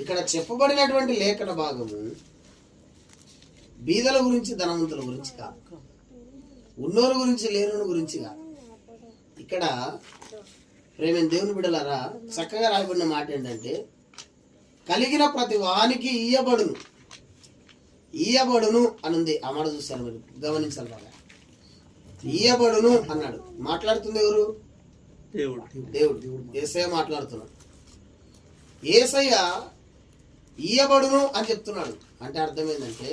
ఇక్కడ చెప్పబడినటువంటి లేఖన భాగము బీదల గురించి ధనవంతుల గురించి కాదు, ఉన్నోరు గురించి లేనుని గురించి కాదు. ఇక్కడ ప్రేమ దేవుని బిడ్డలారా చక్కగా రాయబడిన మాట ఏంటంటే కలిగిన ప్రతి వానికి ఇయ్యబడును అనుంది. ఆ మాట చూస్తారు మీరు, గమనించాలి బాగా. ఇయ్యబడును అన్నాడు. మాట్లాడుతుంది ఎవరు? దేవుడు. యేసయ్య మాట్లాడుతున్నాడు. యేసయ్య ఇయ్యబడును అని చెప్తున్నాడు. అంటే అర్థం ఏంటంటే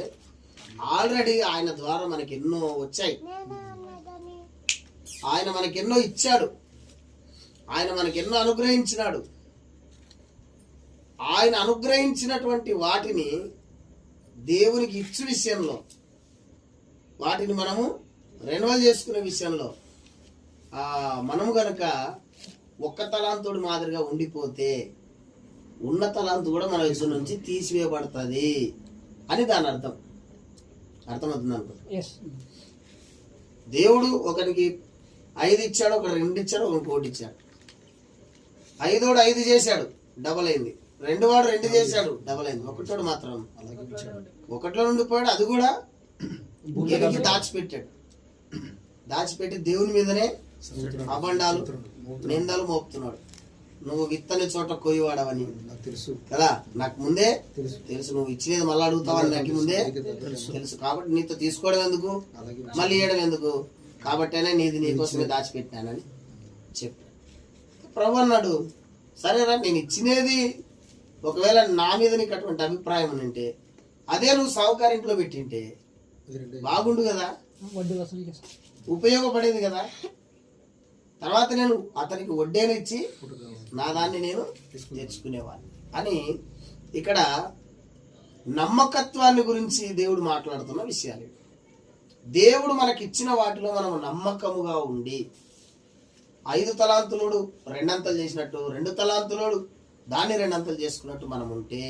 ఆల్రెడీ ఆయన ద్వారా మనకి ఎన్నో వచ్చాయి, ఆయన మనకెన్నో ఇచ్చాడు, ఆయన మనకెన్నో అనుగ్రహించినాడు. ఆయన అనుగ్రహించినటువంటి వాటిని దేవునికి ఇచ్చు విషయంలో, వాటిని మనము రెన్యువల్ చేసుకునే విషయంలో మనము గనక ఒక్క తలాంతుడు మాదిరిగా ఉండిపోతే ఉన్న తలాంతు కూడా మన విషయం నుంచి తీసివేయబడుతుంది అని దాని అర్థమవుతుంది అనుకో. దేవుడు ఒకరికి 5 ఇచ్చాడు, ఒకరు 2 ఇచ్చాడు, ఒకరికి 1 ఇచ్చాడు. 5వాడు 5 చేశాడు, డబల్ అయింది. 2వాడు 2 చేశాడు, డబల్ అయింది. 1వాడు మాత్రం 1లో ఉండిపోయాడు. అది కూడా దాచిపెట్టి దేవుని మీదనే అబండాలు నిందలు మోపుతున్నాడు. నువ్వు విత్తని చోట కొయ్యవాడవని తెలుసు కదా, నాకు ముందే తెలుసు. నువ్వు ఇచ్చినది మళ్ళీ అడుగుతావని నాకు ముందే తెలుసు. కాబట్టి నీతో తీసుకోవడం ఎందుకు, మళ్ళీ ఇవ్వడం ఎందుకు, కాబట్టేనే నీకోసమే దాచిపెట్టానని చెప్పు. ప్రభు అన్నాడు, సరేరా నేను ఇచ్చినది ఒకవేళ నా మీద నీకు అటువంటి అభిప్రాయం ఉంటే అదే నువ్వు సావుకారింట్లో పెట్టింటే బాగుండు కదా, ఉపయోగపడేది కదా. తర్వాత నేను అతనికి వడ్డేను ఇచ్చి నా దాన్ని నేను తెచ్చుకునేవాడిని అని ఇక్కడ నమ్మకత్వాన్ని గురించి దేవుడు మాట్లాడుతున్న విషయాలు. దేవుడు మనకిచ్చిన వాటిలో మనం నమ్మకముగా ఉండి 5 తలాంతులోడు 2 అంతలు చేసినట్టు, 2 తలాంతులోడు దాన్ని 2 అంతలు చేసుకున్నట్టు మనం ఉంటే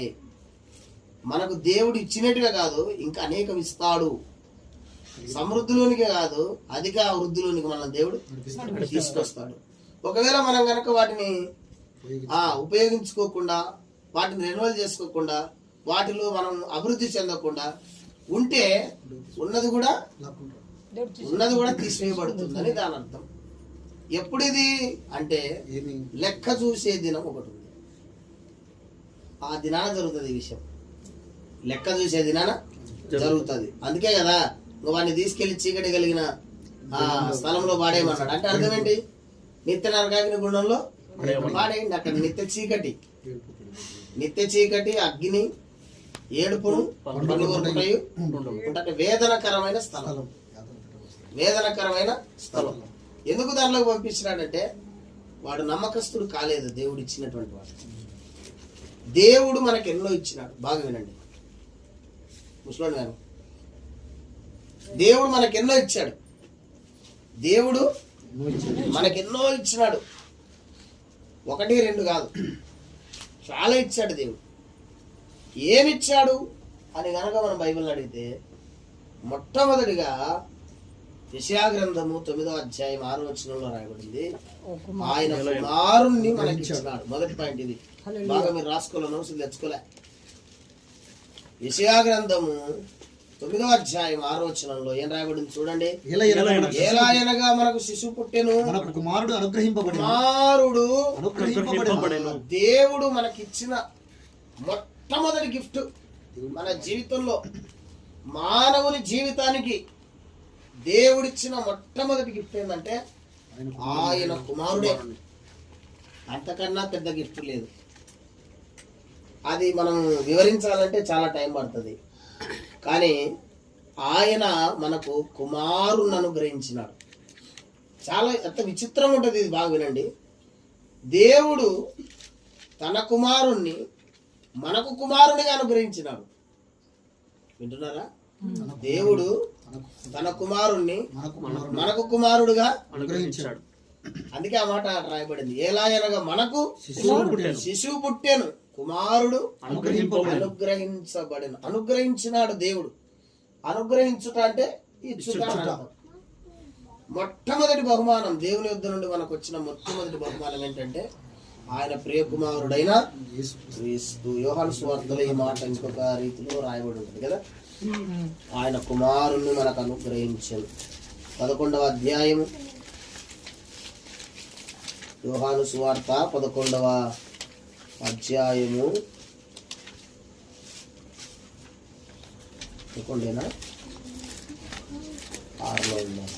మనకు దేవుడు ఇచ్చినట్టుగా కాదు ఇంకా అనేకం ఇస్తాడు. సమృద్ధిలోనికి కాదు అధిక వృద్ధిలోనికి మన దేవుడు తీసుకొస్తాడు. ఒకవేళ మనం కనుక వాటిని ఉపయోగించుకోకుండా, వాటిని రెన్యువల్ చేసుకోకుండా, వాటిలో మనం అభివృద్ధి చెందకుండా ఉంటే ఉన్నది కూడా తీసివేయబడుతుందని దాని అర్థం. ఎప్పుడు ఇది అంటే లెక్క చూసే దినం ఒకటి ఉంది. ఆ దినాన జరుగుతుంది ఈ విషయం. లెక్క చూసే దినాన జరుగుతుంది. అందుకే కదా వాడిని తీసుకెళ్లి చీకటి కలిగిన స్థలంలో పాడేయమన్నాడు. అంటే అర్థం ఏంటి? నిత్య నరకాగ్ని గుండంలో పాడేయండి. అక్కడ నిత్య చీకటి, అగ్ని, ఏడుపును, అంటే వేదనకరమైన స్థలం. ఎందుకు దానిలోకి పంపించినాడంటే వాడు నమ్మకస్తుడు కాలేదు. దేవుడు ఇచ్చినటువంటి వాడు. దేవుడు మనకు ఎన్నో ఇచ్చినాడు. బాగా వినండి ముసలోడు గారు, దేవుడు మనకెన్నో ఇచ్చాడు. దేవుడు మనకెన్నో ఇచ్చినాడు. 1, 2 కాదు, చాలా ఇచ్చాడు దేవుడు. ఏమిచ్చాడు అని కనుక మనం బైబిల్ అడిగితే మొట్టమొదటిగా యెషయా గ్రంథము 9వ అధ్యాయం 6వ వచనంలో రాయబడింది, ఆయన కుమారుణ్ణి మనకి ఇచ్చినాడు. మొదటి పాయింట్ ఇది. బాగా మీరు రాసుకోలే, నోట్స్ తెచ్చుకోలే. యెషయా గ్రంథము 9వ అధ్యాయం 6వ వచనంలో ఏం రాయబడింది చూడండి. ఏలాయనగా మనకు శిశువు పుట్టెను, కుమారుడు అనుగ్రహింపబడెను. దేవుడు మనకిచ్చిన మొట్టమొదటి గిఫ్ట్ మన జీవితంలో, మానవుని జీవితానికి దేవుడిచ్చిన మొట్టమొదటి గిఫ్ట్ ఏంటంటే ఆయన కుమారుడే. అంతకన్నా పెద్ద గిఫ్ట్ లేదు. అది మనం వివరించాలంటే చాలా టైం పడుతుంది. కానీ ఆయన మనకు కుమారుని అనుగ్రహించినాడు. చాలా ఎంత విచిత్రం ఉంటుంది ఇది. బాగా వినండి. దేవుడు తన కుమారుణ్ణి మనకు కుమారునిగా అనుగ్రహించినాడు. వింటున్నారా? దేవుడు తన కుమారుణ్ణి మనకు కుమారుడుగా అనుగ్రహించాడు. అందుకే ఆ మాట రాయబడింది. ఎలాగనగా మనకు శిశువు పుట్టెను, కుమారుడు అనుగ్రహించబడిన. అనుగ్రహించినాడు దేవుడు. అనుగ్రహించుట అంటే ఇచ్చుట. మొట్టమొదటి బహుమానం దేవుని యొద్ద నుండి మనకు వచ్చిన మొట్టమొదటి బహుమానం ఏంటంటే ఆయన ప్రియ కుమారుడైన క్రీస్తు. యోహాను సువార్తలో ఈ మాట ఇంకొక రీతిలో రాయబడి ఉంటుంది కదా, ఆయన కుమారుణ్ణి మనకు అనుగ్రహించను. 11వ అధ్యాయము యోహాను సువార్త 11వ అధ్యాయము 6లో ఉన్నారు.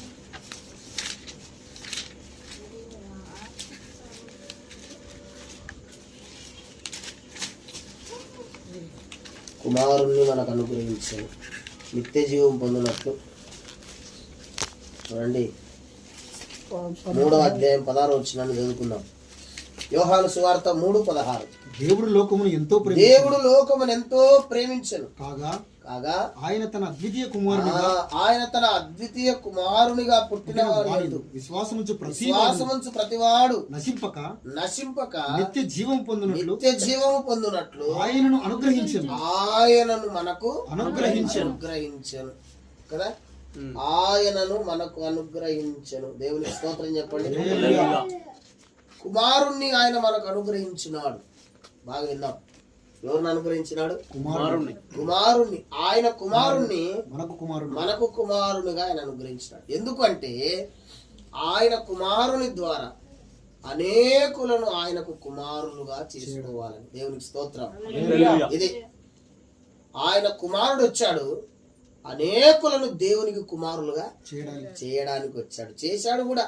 కుమారుణ్ణి మనకు అనుగ్రహించాను నిత్య జీవం పొందినట్లు. చూడండి 3వ అధ్యాయం 16వ వచనాన్ని చదువుకుందాం. యోహాను సువార్త 3:16. దేవుడు లోకమును ఎంతో ప్రేమించెను కాగా ఆయన తన అద్వితీయ కుమారునిగా పుట్టిన విశ్వాసముంచు ప్రతివాడు నశింపక నిత్య జీవం పొందునట్లు ఆయనను మనకు అనుగ్రహించెను కదా, ఆయనను మనకు అనుగ్రహించెను. దేవుని స్తోత్రం చెప్పండి. కుమారుణ్ణి ఆయన మనకు అనుగ్రహించినాడు. బాగా విందాం. ఎవరిని అనుగ్రహించినాడు? కుమారుణ్ణి. ఆయన కుమారుణ్ణి మనకు కుమారునిగా ఆయన అనుగ్రహించినాడు. ఎందుకంటే ఆయన కుమారుని ద్వారా అనేకులను ఆయనకు కుమారులుగా చేసుకోవాలని. దేవునికి స్తోత్రం. ఇది ఆయన కుమారుడు వచ్చాడు, అనేకులను దేవునికి కుమారులుగా చేయడానికి వచ్చాడు, చేశాడు కూడా.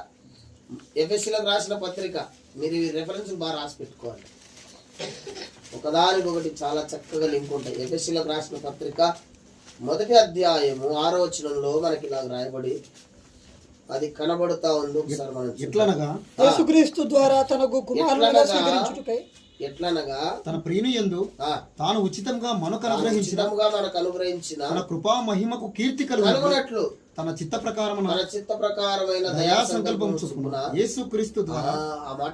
ఎఫెసీయులకు రాసిన పత్రిక, మీరు ఈ రెఫరెన్స్ బాగా రాసి పెట్టుకోవాలి. ఒకదానికొకటి చాలా చక్కగా లింక్ ఉంటాయి. ఎఫెసీయులకు రాసిన పత్రిక 1వ అధ్యాయము 6వ వచనంలో మనకి ఇలా రాయబడి అది కనబడుతా ఉంది. ఒకసారి మనం యేసుక్రీస్తు ద్వారా తనకు కుమారునిగా స్వీకరించుటకై ఎట్లనగా తన ప్రియనియందు తాను ఉచితంగా మనకు అనుగ్రహించిన తన కృపా మహిమకు కీర్తి కలుగునట్లు తన చిత్త ప్రకారమైన దయా సంకల్పం చొప్పున యేసుక్రీస్తు ద్వారా, ఆ మాట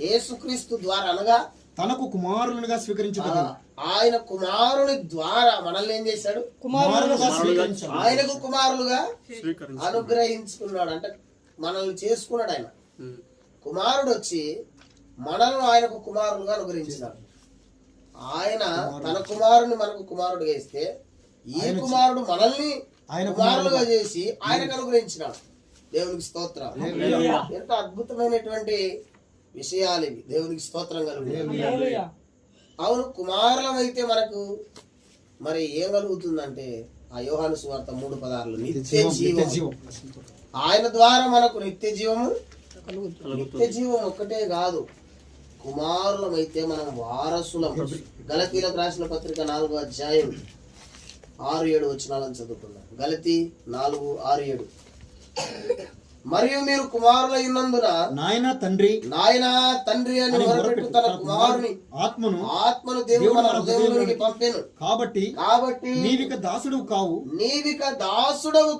యేసుక్రీస్తు ద్వారా అనగా తనకు కుమారులుగా స్వీకరించుట, ఆయన కుమారుని ద్వారా మనల్ని ఏం చేశాడు? ఆయనకు కుమారులుగా అనుగ్రహించుకున్నాడు. అంటే మనల్ని చేసుకున్నాడు. ఆయన కుమారుడు వచ్చి మనల్ని ఆయనకు కుమారులుగా అనుగ్రహించినాడు. ఆయన తన కుమారుని మనకు కుమారుడుగా ఇస్తే ఈ కుమారుడు మనల్ని కుమారులుగా చేసి ఆయనకు అనుగ్రహించినాడు. దేవునికి స్తోత్రం. ఎంత అద్భుతమైనటువంటి విషయాలు ఇవి. దేవునికి స్తోత్రం కలుగు. అవును, కుమారులమైతే మనకు మరి ఏం కలుగుతుందంటే ఆ యోహాను సువార్త 3:16 నిత్య జీవం. ఆయన ద్వారా మనకు నిత్య జీవము. నిత్య జీవం ఒక్కటే కాదు, కుమారులమైతే మనం వారసులం. గలతీలకు రాసిన పత్రిక 4వ అధ్యాయం 6-7 వచనాలను చదువుకున్నాం. గలతీ 4:6-7. మరియు మీరు కుమారులైనందున నాయనా తండ్రి అని మొరపెట్టు తన కుమారుని ఆత్మను దేవుడు మన హృదయంలోనికి పంపెను. కాబట్టి నీవిక దాసుడవు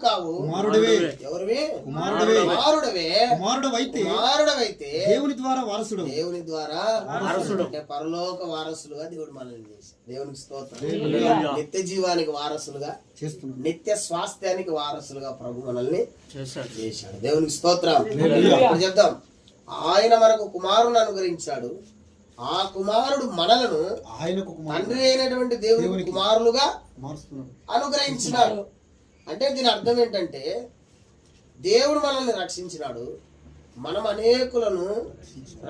కావు కుమారుడవే. ఎవరివి? కుమారుడవైతే దేవుని ద్వారా వారసుడు. అంటే పరలోక వారసులుగా దేవుడు మనల్ని చేశాడు. దేవునికి స్తోత్రం. నిత్య జీవానికి వారసులుగా చేస్తున్నాడు. నిత్య స్వాస్థ్యానికి వారసులుగా ప్రభు మనల్ని చేశాడు. దేవునికి స్తోత్రం. చెప్తాం, ఆయన మనకు కుమారుని అనుగ్రహించాడు. ఆ కుమారుడు మనలను తండ్రి అయినటువంటి దేవుని కుమారులుగా అనుగ్రహించినాడు. అంటే దీని అర్థం ఏంటంటే దేవుడు మనల్ని రక్షించినాడు, మనం అనేకులను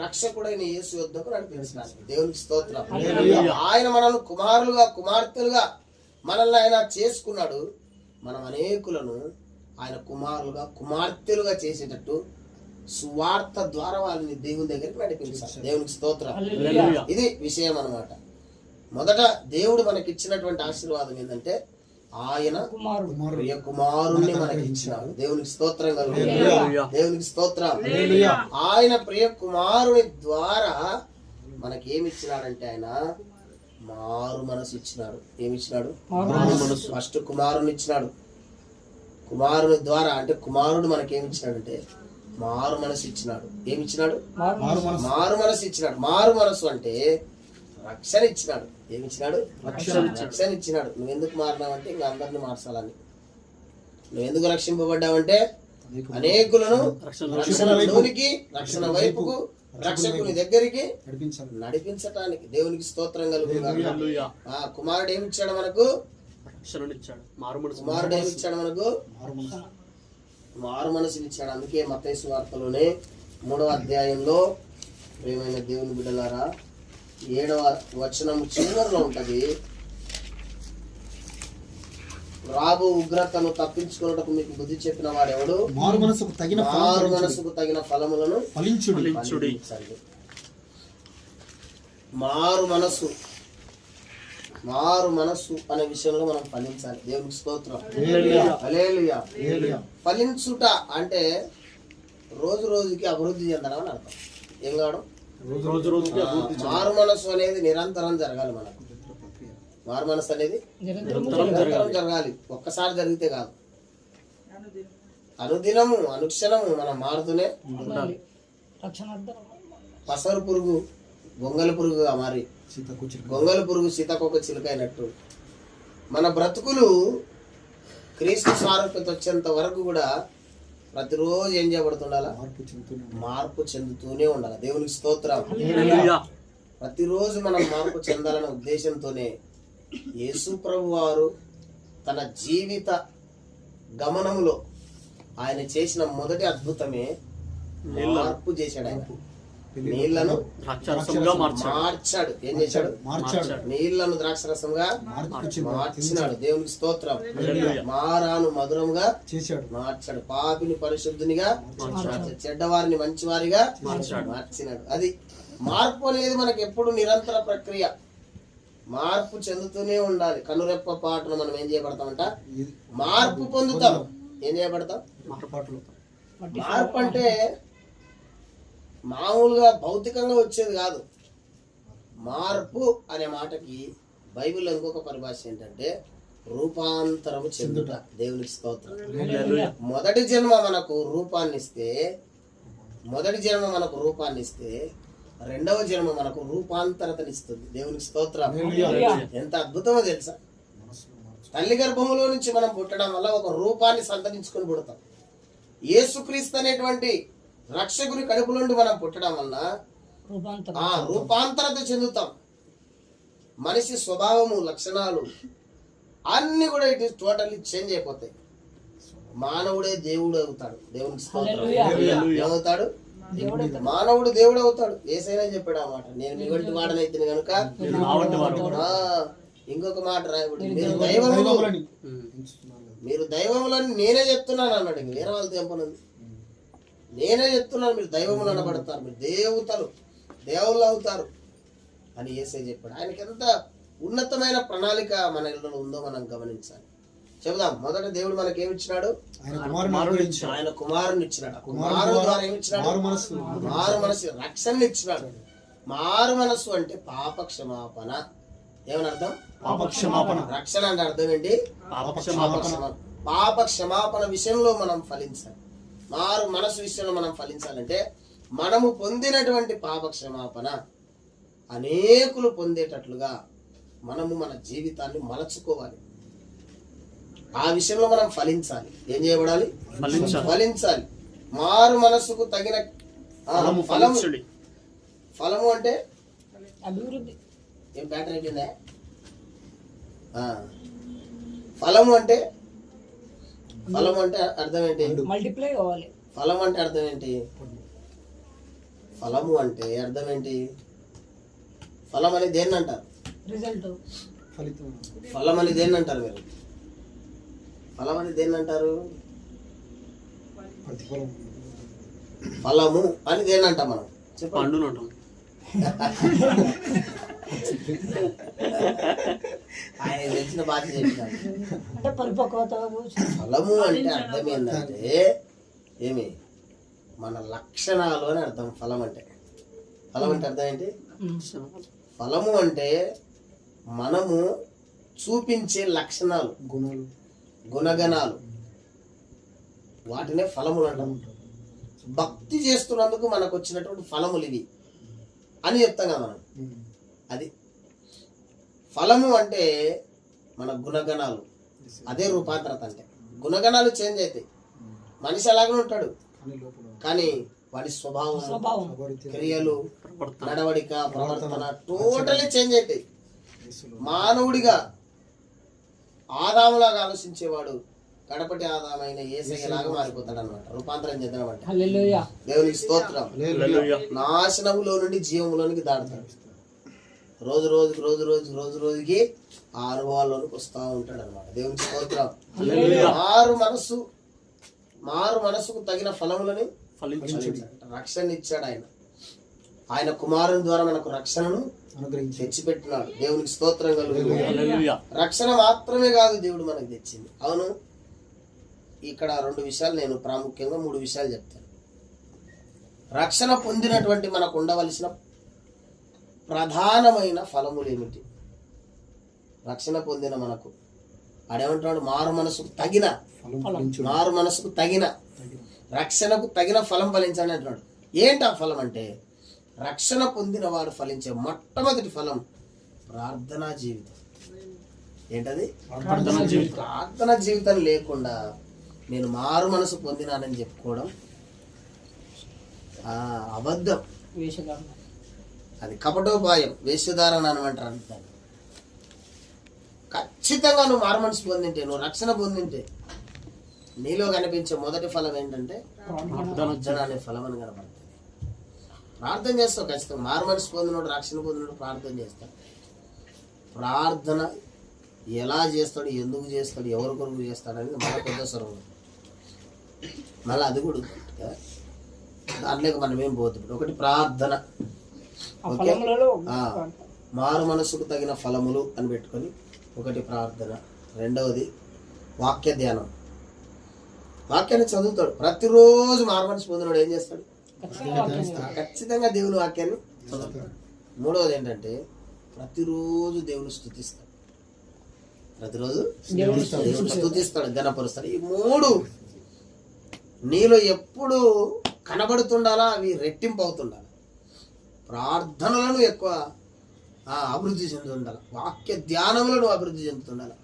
రక్షకుడైన యేసు యొద్దకు నడిపించినాడు. దేవునికి స్తోత్రం. ఆయన మనల్ని కుమారులుగా కుమార్తెలుగా మనల్ని ఆయన చేసుకున్నాడు. మనం అనేకులను ఆయన కుమారులుగా కుమార్తెలుగా చేసేటట్టు సువార్త ద్వారా వాళ్ళని దేవుని దగ్గరికి నడిపించాలి. దేవునికి స్తోత్రం. ఇది విషయం అన్నమాట. మొదట దేవుడు మనకి ఇచ్చినటువంటి ఆశీర్వాదం ఏంటంటే ఆయన ప్రియ కుమారుణ్ణి మనకి ఇచ్చినాడు. దేవునికి స్తోత్రం కలుగు. దేవునికి స్తోత్రం. ఆయన ప్రియ కుమారుని ద్వారా మనకి ఏమి ఇచ్చినాడంటే ఆయన మారు మనసు ఇచ్చినాడు. ఏమిచ్చినాడు? ఫస్ట్ కుమారుని ఇచ్చినాడు. కుమారుని ద్వారా అంటే కుమారుడు మనకేమి ఇచ్చినాడంటే మారు మనసు ఇచ్చినాడు. ఏమిచ్చినాడు? మారు మనసు ఇచ్చినాడు. మారు మనసు అంటే రక్షణ ఇచ్చినాడు. ఏమిచ్చినాడు? రక్షణ ఇచ్చినాడు. నువ్వెందుకు మారినావంటే ఇంకా అందరిని మార్చాలని. నువ్వెందుకు రక్షింపబడ్డావంటే అనేకులను రక్షణలోనికి, రక్షణ వైపుకు రక్షకుని దగ్గరికి నడిపించాలి. నడిపించటానికి. దేవునికి స్తోత్రం కలుగును. కుమారుడు ఏమి ఇచ్చాడు మనకు? కుమారుడు ఏమి ఇచ్చాడు మనకు? మారు మనసుని ఇచ్చాడు. అందుకే మత్తయి సువార్తలోనే 3వ అధ్యాయంలో ప్రియమైన దేవుని బిడ్డలారా 7వ వచనం చివరిలో ఉంటది, రాబు ఉగ్రతను తప్పించుకున్నటకు మీకు బుద్ధి చెప్పిన వాడెవడు? మారు మనసుకు తగిన ఫలములను ఫలించుడి. మారు మనస్సు అనే విషయంలో మనం ఫలించాలి. దేవునికి స్తోత్రం. హల్లెలూయా. ఫలించుట అంటే రోజు రోజుకి అభివృద్ధి చెందడం అని అర్థం. ఏం కావడం? మారు మనస్సు అనేది నిరంతరం జరగాలి. మనకు మారు మనస్సు అనేది నిరంతరం జరగాలి. ఒక్కసారి జరిగితే కాదు, అనుదినము అనుక్షణము మనం మారుతూనే ఉండాలి. పసరు పురుగు గొంగలి పురుగుగా మారి గొంగలి పురుగు సీతకొక చిలుకైనట్టు మన బ్రతుకులు క్రీస్తు సారూప్యత వచ్చేంత వరకు కూడా ప్రతిరోజు ఏం చేయబడుతుండాలా? మార్పు చెందుతూనే ఉండాలి. దేవునికి స్తోత్రం. ప్రతిరోజు మనం మార్పు చెందాలనే ఉద్దేశంతోనే యేసు ప్రభు వారు తన జీవిత గమనములో ఆయన చేసిన మొదటి అద్భుతమే మార్పు చేశాడు. ఆయన నీళ్లను మార్చాడు. ఏం చేశాడు? నీళ్లను ద్రాక్షరసంగా మార్చినాడు. దేవునికి స్తోత్రం. మారాను మధురంగా మార్చాడు. పాపిని పరిశుద్ధునిగా మార్చాడు. చెడ్డవారిని మంచివారిగా మార్చినాడు. అది మార్పు అనేది మనకి ఎప్పుడు నిరంతర ప్రక్రియ. మార్పు చెందుతూనే ఉండాలి. కనురెప్ప పాటును మనం ఏం చేయబడతామంట? మార్పు పొందుతాం. ఏం చేయబడతాం? మార్పు అంటే మామూలుగా భౌతికంగా వచ్చేది కాదు. మార్పు అనే మాటకి బైబిల్లో ఇంకొక పరిభాష ఏంటంటే రూపాంతరము చెందుట. దేవునికి స్తోత్రం. మొదటి జన్మ మనకు రూపాన్ని ఇస్తే రెండవ జన్మ మనకు రూపాంతరతనిస్తుంది. దేవునికి స్తోత్రం. ఎంత అద్భుతమో తెలుసా? తల్లి గర్భములో నుంచి మనం పుట్టడం వల్ల ఒక రూపాన్ని సంతరించుకొని పుడతాం. యేసుక్రీస్తు అనేటువంటి రక్షకుని కడుపు నుండి మనం పుట్టడం వల్ల రూపాంతరత చెందుతాం. మనిషి స్వభావము లక్షణాలు అన్ని కూడా ఇట్ ఈస్ టోటల్లీ చేంజ్ అయిపోతాయి. మానవుడే దేవుడు అవుతాడు. దేవునికి స్తోత్రం. ఏమవుతాడు? మానవుడు దేవుడు అవుతాడు. యేసయ్య చెప్పాడు ఆ మాట, నేను మీ వంటి వాడనైతే కనుక. ఇంకొక మాట రాయబడి, మీరు దైవములని నేనే చెప్తున్నాను అన్నాడు. వేరే వాళ్ళతో తెంపనుంది. నేనే చెప్తున్నాను, మీరు దైవములు అనబడతారు, మీరు దేవుళ్ళు అవుతారు అని యేసయ్య చెప్పాడు. ఆయనకి ఎంత ఉన్నతమైన ప్రణాళిక మన ఇళ్ళలో ఉందో మనం గమనించాలి. చెబుదాం. మొదట దేవుడు మనకి ఏమి ఇచ్చినాడు? ఆయన కుమారుని ఇచ్చినాడు. కుమారుడు ద్వారా ఏమి ఇచ్చినాడు? మారు మనసు, రక్షణ ఇచ్చినాడు. మారు మనసు అంటే పాప క్షమాపణ. ఏమని అర్థం? రక్షణ అంటే అర్థం ఏంటి? పాప క్షమాపణ విషయంలో మనం ఫలించాలి. మారు మనసు విషయంలో మనం ఫలించాలంటే మనము పొందినటువంటి పాప క్షమాపణ అనేకులు పొందేటట్లుగా మనము మన జీవితాన్ని మలచుకోవాలి. ఆ విషయంలో మనం ఫలించాలి. ఏం చేయబడాలి? ఫలించాలి. మారు మనసుకు తగిన ఫలము అంటే అభివృద్ధి. ఏం ప్యాటర్న్ అయిపోయిందా? ఫలము అంటే అర్థం ఏంటి? మల్టిప్లై అవ్వాలి. ఫలం అంటే అర్థం ఏంటి? ఫలము అంటే అర్థం ఏంటి? ఫలం అని దేన్ని అంటారు? రిజల్ట్. ఫలం అని దేన్ని అంటారు? మీరు ఫలం అని దేన్ని అంటారు? ఫలము అని దేన్ని అంటాం మనం? చెప్పండి. ఆయన తెలిసిన బాధ చెప్పాను. ఫలము అంటే అర్థం ఏంటంటే ఏమి? మన లక్షణాలు అని అర్థం. ఫలం అంటే అర్థం ఏంటి? ఫలము అంటే మనము చూపించే లక్షణాలు, గుణగణాలు, వాటినే ఫలములు అంటాం. భక్తి చేస్తున్నందుకు మనకు వచ్చినటువంటి ఫలములు ఇవి అని చెప్తాం కదా మనం. అది ఫలము అంటే మన గుణగణాలు. అదే రూపాంతరత అంటే. గుణగణాలు చేంజ్ అవుతాయి. మనిషి అలాగే ఉంటాడు, కానీ వాడి స్వభావం, క్రియలు, నడవడిక, ప్రవర్తన టోటలీ చేంజ్ అవుతాయి. మానవుడిగా ఆదాములాగా ఆలోచించేవాడు కడపటి ఆదామైన యేసయ్యలాగా మారిపోతాడు అన్నమాట. రూపాంతరం చెందడం దేవునికి స్తోత్రం. నాశనములో నుండి జీవములోనికి దాడుతాడు. రోజుకి ఆ అనుభవాల్లోనికి వస్తూ ఉంటాడు అనమాట. దేవునికి స్తోత్రం. మారు మనసుకు తగిన ఫలములని రక్షణ ఇచ్చాడు ఆయన. ఆయన కుమారుని ద్వారా మనకు రక్షణను తెచ్చిపెట్టినాడు. దేవునికి స్తోత్రం కలుగును. రక్షణ మాత్రమే కాదు దేవుడు మనకు తెచ్చింది. అవును, ఇక్కడ 2 విషయాలు, నేను ప్రాముఖ్యంగా 3 విషయాలు చెప్తాను. రక్షణ పొందినటువంటి మనకు ఉండవలసిన ప్రధానమైన ఫలములు ఏమిటి? రక్షణ పొందిన మనకు ఆడేమంటున్నాడు? మారు మనసుకు తగిన రక్షణకు తగిన ఫలం ఫలించండి అంటున్నాడు. ఏంటి ఆ ఫలం అంటే, రక్షణ పొందిన వాడు ఫలించే మొట్టమొదటి ఫలం ప్రార్థనా జీవితం. ఏంటది? ప్రార్థనా జీవితం లేకుండా నేను మారు మనసు పొందినానని చెప్పుకోవడం అబద్ధం. అది కపటోపాయం, వేషధారణ అనమంటారు. ఖచ్చితంగా నువ్వు మారు మనసు పొందింటే, నువ్వు రక్షణ పొందింటే నీలో కనిపించే మొదటి ఫలం ఏంటంటే ప్రార్థన అనే ఫలం అని కనబడుతుంది. ప్రార్థన చేస్తావు ఖచ్చితంగా. మారు మనసు పొందినోడు, రక్షణ పొందినోడు ప్రార్థన చేస్తాడు. ప్రార్థన ఎలా చేస్తాడు, ఎందుకు చేస్తాడు, ఎవరి కొరకు చేస్తాడు అనేది మన పెద్ద స్వరం. మళ్ళీ అది కూడా కదా, దాంట్లోకి మనం ఏం పోతుంది. ఒకటి ప్రార్థన, ఓకే, మారు మనసుకు తగిన ఫలములు అని పెట్టుకొని ఒకటి ప్రార్థన. రెండవది వాక్య ధ్యానం. వాక్యాన్ని చదువుతాడు ప్రతిరోజు. మారు మనసు పొందినోడు ఏం చేస్తాడు? ఖచ్చితంగా దేవుని వాక్యాన్ని చదువుతాడు. మూడవది ఏంటంటే ప్రతిరోజు దేవుని స్తుతిస్తాడు. ప్రతిరోజు దేవుని స్తుతిస్తాడు, ఘనపరుస్తాడు. ఈ 3 నీలో ఎప్పుడు కనబడుతుండాలా, అవి రెట్టింపు అవుతుండాలి. ప్రార్థనలను ఎక్కువ అభివృద్ధి చెందుతుండాలి. వాక్య ధ్యానములను అభివృద్ధి చెందుతుండాలి.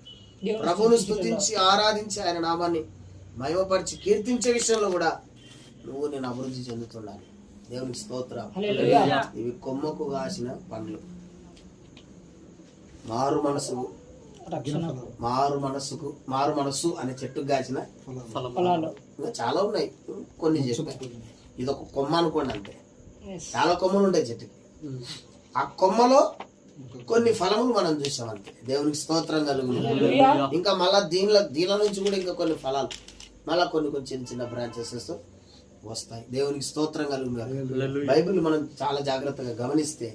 ప్రభువును స్తుతించి ఆరాధించి ఆయన నామాన్ని మహిమపరిచి కీర్తించే విషయంలో కూడా నేను అభివృద్ధి చెందుతుండాలి. దేవునికి స్తోత్రం. ఇవి కొమ్మకు కాసిన పండ్లు. మారు మనసు అనే చెట్టుకు కాసిన ఇంకా చాలా ఉన్నాయి. కొన్ని చెప్పాయి. ఇది ఒక కొమ్మ అనుకోండి అంతే. చాలా కొమ్మలు ఉంటాయి చెట్టుకి. ఆ కొమ్మలో కొన్ని ఫలములు మనం చూసాం అంతే. దేవునికి స్తోత్రం కలుగును. ఇంకా మళ్ళా దీనిలో నుంచి కూడా ఇంకా కొన్ని ఫలాలు మళ్ళా కొన్ని చిన్న బ్రాంచెస్ వస్తాయి. దేవునికి స్తోత్రం కలుగును. బైబిల్ మనం చాలా జాగ్రత్తగా గమనిస్తే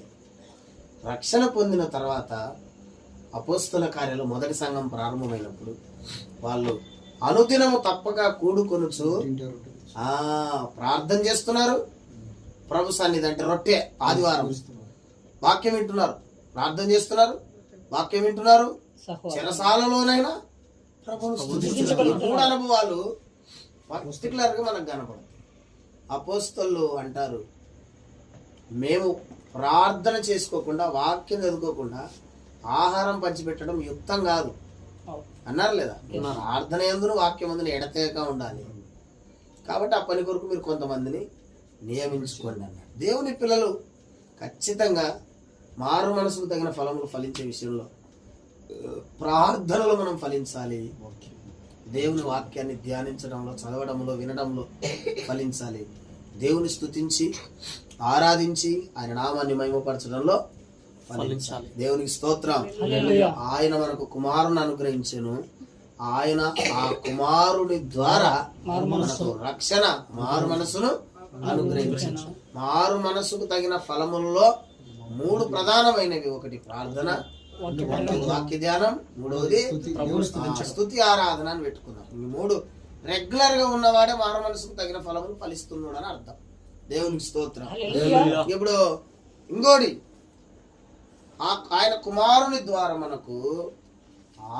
రక్షణ పొందిన తర్వాత అపోస్తల కార్యాలు మొదటి సంఘం ప్రారంభమైనప్పుడు వాళ్ళు అనుదినము తప్పక కూడుకొనుచు ప్రార్థన చేస్తున్నారు. ప్రభు సన్నిధి అంటే రొట్టె, ఆదివారం వాక్యం వింటున్నారు, ప్రార్థన చేస్తున్నారు, వాక్యం వింటున్నారు. చెరసాలలోనైనా ప్రభువును స్తుతించున్నారు. 3 అనుభవాలు పర్టికులర్ గా మనకు కనపడతాయి. అపోస్తలు అంటారు, మేము ప్రార్థన చేసుకోకుండా, వాక్యం చదువుకోకుండా ఆహారం పంచిపెట్టడం యుక్తం కాదు అన్నారు లేదా? ప్రార్థన యందును వాక్యం అందును ఎడతెగక ఉండాలి. కాబట్టి ఆ పని కొరకు మీరు కొంతమందిని నియమించుకోండి అన్నారు. దేవుని పిల్లలు ఖచ్చితంగా మారు మనసుకు తగిన ఫలములు ఫలించే విషయంలో ప్రార్థనలో మనం ఫలించాలి. దేవుని వాక్యాన్ని ధ్యానించడంలో, చదవడంలో, వినడంలో ఫలించాలి. దేవుని స్తుతించి ఆరాధించి ఆయన నామాన్ని మహిమపరచడంలో ఫలించాలి. దేవునికి స్తోత్రం. ఆయన మనకు కుమారుని అనుగ్రహించెను. ఆయన ఆ కుమారుని ద్వారా మనకు రక్షణ, మారు మనసును అనుగ్రహించను. మారు మనసుకు తగిన ఫలముల్లో 3 ప్రధానమైనవి. ఒకటి ప్రార్థన, వాక్య ధ్యానం, మూడవది స్తుతి ఆరాధన అని పెట్టుకున్నాం. ఈ 3 రెగ్యులర్ గా ఉన్నవాడే మారు మనసుకు తగిన ఫలములు ఫలిస్తున్నాడు అని అర్థం. దేవునికి స్తోత్రం. ఇప్పుడు ఇంకోటి, ఆయన కుమారుని ద్వారా మనకు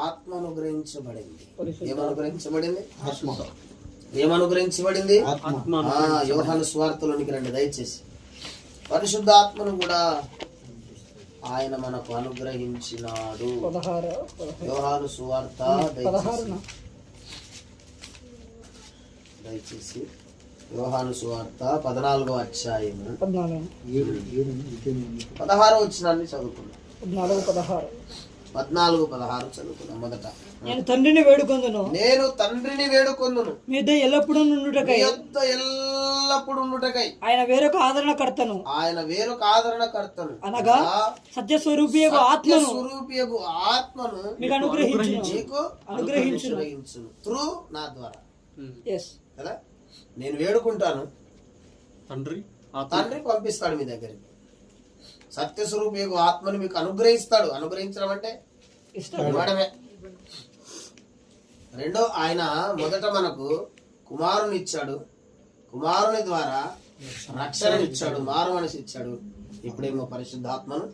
ఆత్మ అనుగ్రహించబడింది. ఏమనుగ్రహించబడింది? యోహాను సువార్తలోనికి రండి దయచేసి. పరిశుద్ధాత్మను కూడా ఆయన మనకు అనుగ్రహించినాడు. యోహాను సువార్త దయచేసి యోహాను సువార్త 14వ అధ్యాయము 14 16వ వచనాన్ని చదువుకున్నాం. 14 14 చదువుకున్నాం. మొదట నేను తండ్రిని వేడుకొందును, నేను తండ్రిని వేడుకొందును, మీ యొద్ద ఎల్లప్పుడూ నుండుటకై, మీ యొద్ద ఎల్లప్పుడు ఉండుటకై, ఆయన వేరొక ఆదరణకర్తను, ఆయన వేరొక ఆదరణకర్తను, అనగా సత్యస్వరూపియగు ఆత్మను స్వరూపియగు ఆత్మను మీకు అనుగ్రహించును. నీకు అనుగ్రహించును త్రూ నా ద్వారా. ఎస్ కదా, నేను వేడుకుంటాను, తండ్రి తండ్రి పంపిస్తాడు మీ దగ్గరికి. సత్యస్వరూపియగు ఆత్మను మీకు అనుగ్రహిస్తాడు. అనుగ్రహించడం అంటే ఇస్తాడు. ఇవ్వడమే. రెండో, ఆయన మొదట మనకు కుమారుని ఇచ్చాడు, కుమారుని ద్వారా రక్షణనిచ్చాడు, మారు మనసు ఇచ్చాడు. ఇప్పుడేమో పరిశుద్ధాత్మను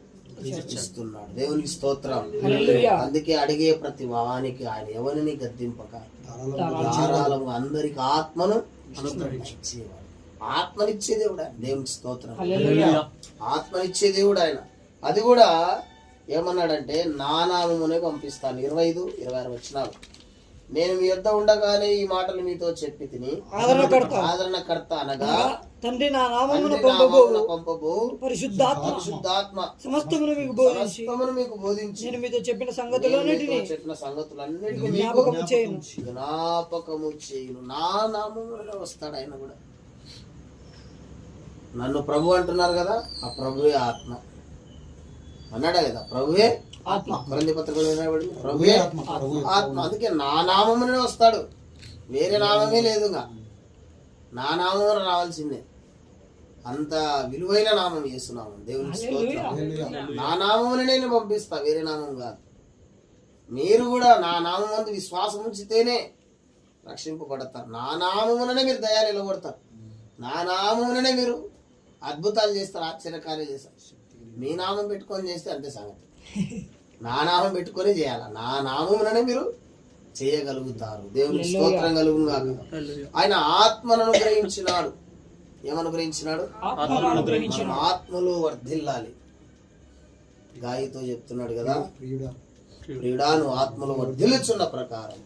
ఇస్తున్నాడు. దేవునికి స్తోత్రం. హల్లెలూయా. అందుకే అడిగే ప్రతి వానికి ఆయన ఎవరిని గద్దింపక ధారాళము అందరికి ఆత్మను ఇచ్చేవాడు. ఆత్మనిచ్చే దేవుడు ఆయన. దేవునికి స్తోత్రం. హల్లెలూయా. ఆత్మనిచ్చే దేవుడు ఆయన. అది కూడా ఏమన్నాడంటే నా నామమునే పంపిస్తాను. 25-26 వచనాలు. నేను మీ యొద్ద ఉండగానే ఈ మాటలు మీతో చెప్పి తిని ఆదరణకర్త అనగా తండ్రి నా నామమున పంపబో పరిశుద్ధాత్మ సమస్తమును మీకు బోధించి నేను మీతో చెప్పిన సంగతులన్నిటిని జ్ఞాపకము చేయును. నా నామమున వస్తాడు ఆయన కూడా. నన్ను ప్రభు అంటున్నారు కదా, ఆ ప్రభువే ఆత్మ అన్నాడా కదా, ప్రభువే ఆత్మ. కొరింథీ పత్రికలో రాయబడింది ప్రభువే ఆత్మ. అందుకే నా నామమునే వస్తాడు, వేరే నామమే లేదుగా. నా నామమున రావాల్సిందే. అంత విలువైన నామం యేసునామం. దేవునికి స్తోత్రం. నా నామమునే నేను పంపిస్తా, వేరే నామం కాదు. మీరు కూడా నా నామం అందు విశ్వాసం ఉంచితేనే రక్షింపబడతారు. నా నామముననే మీరు దయా నిలబడతారు. నా నామముననే మీరు అద్భుతాలు చేస్తారు, ఆశ్చర్యకార్యాలు చేస్తారు. మీ నామం పెట్టుకొని చేస్తే అంతే సంగతి. నా నామం పెట్టుకొని చేయాల. నా నామముననే మీరు చేయగలుగుతారు. దేవునికి స్తోత్రం కలుగును గాక. ఆయన ఆత్మను అనుగ్రహించినాడు. ఏమనుగ్రహించినాడు? ఆత్మలో వర్ధిల్లాలి. గాయతో చెప్తున్నాడు కదా, ప్రియుడాను ఆత్మలో వర్ధిల్లుచున్న ప్రకారం